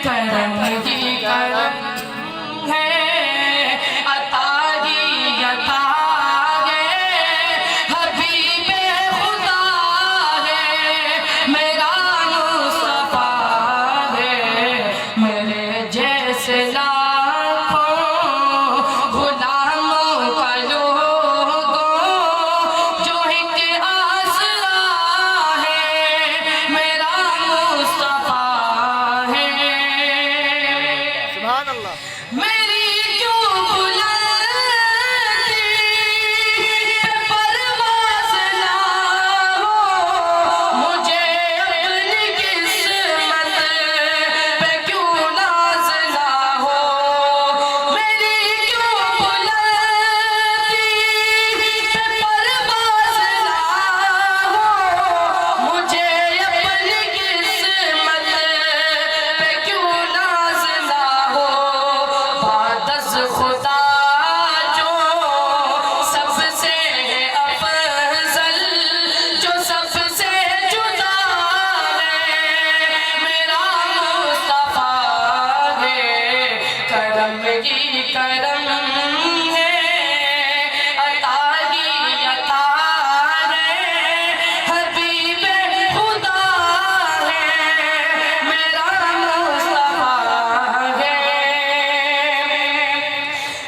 کرم ہی کرم ہے، عطا ہی عطا ہے، حبیب خدا ہے، میرا مصطفیٰ ہے، میرے جیسے لاکھوں غلاموں کا لوگوں جو ایک آسرا ہے، میرا مصطفیٰ ہے۔ سبحان اللہ۔ میری کیوں بلندی پہ پرواز نہ ہو، مجھے اپنی قسمت پہ کیوں ناز نہ ہو، میری کیوں بلندی پہ پرواز نہ ہو، مجھے اپنی قسمت پہ کیوں ناز نہ ہو، بعد از خدا جو سب سے افضل، جو سب سے جدا ہے، میرا مصطفیٰ ہے، کرم ہی کرم ہے، عطا ہی عطا ہے، حبیب خدا ہے، میرا مصطفیٰ ہے۔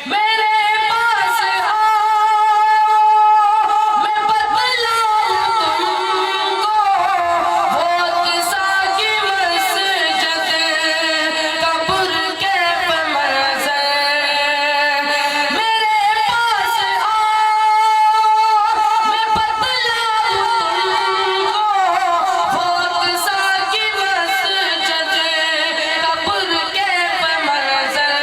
میرے پاس آؤ میں بتلاؤں تم کو، وہ قصہ کی مسجد قبر کے منظر، میرے پاس آؤ میں بتلاؤں تم کو، وہ قصہ کی مسجد قبر کے منظر،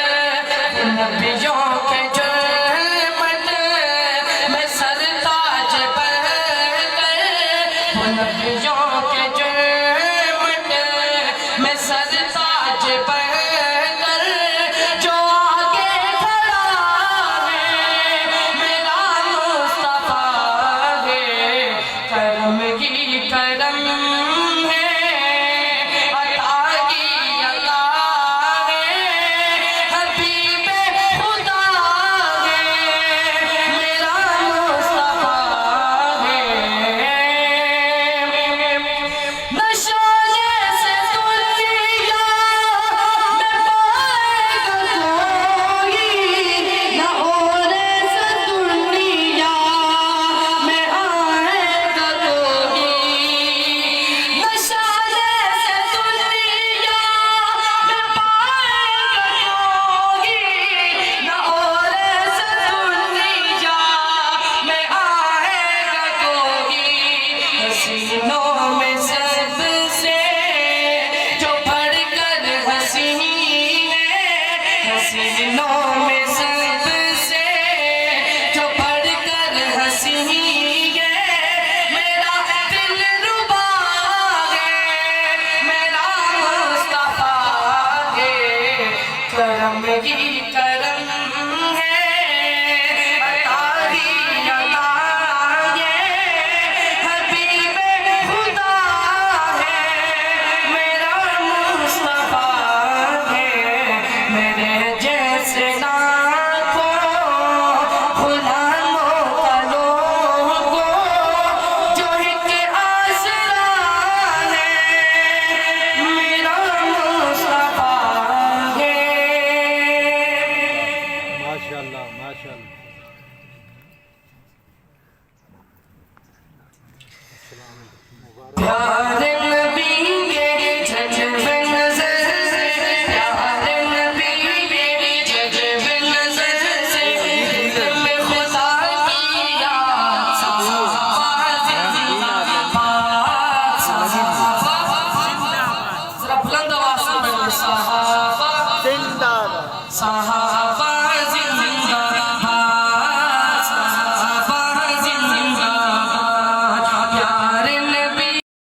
نبیوں کے جرمٹ میں سر تاج پر کر، نبیوں کے جرمٹ میں سر تاج پر کر، جو آگے کھڑا ہے، میرا مصطفیٰ ہے، کرم ہی کرم ہے، عطا ہی عطا ہے، حبیب خدا ہے، میرا مصطفیٰ ہے۔ نہ شانے سے دنیا میں پائے گا کوئی، نہ اور سے دنیا میں آئے گا کوئی، نہ شانے سے دنیا میں پائے گا کوئی، نہ اور سے دنیا میں آئے گا کوئی، حسینوں میں سب سے جو بڑھ کر حسین ہے، حسینوں میں سب سے جو بڑھ کر حسین ہے، میرا دل ربا ہے، میرا مصطفیٰ ہے، کرم ہی کرم ہے، عطا ہی عطا ہے، حبیب خدا ہے، میرا مصطفیٰ ہے، میرے جیسے لاکھوں غلاموں کا لوگوں جو ایک آسرا ہے، میرا مصطفیٰ ہے۔ ماشاءاللہ ماشاءاللہ۔ السلام علیکم۔ پیار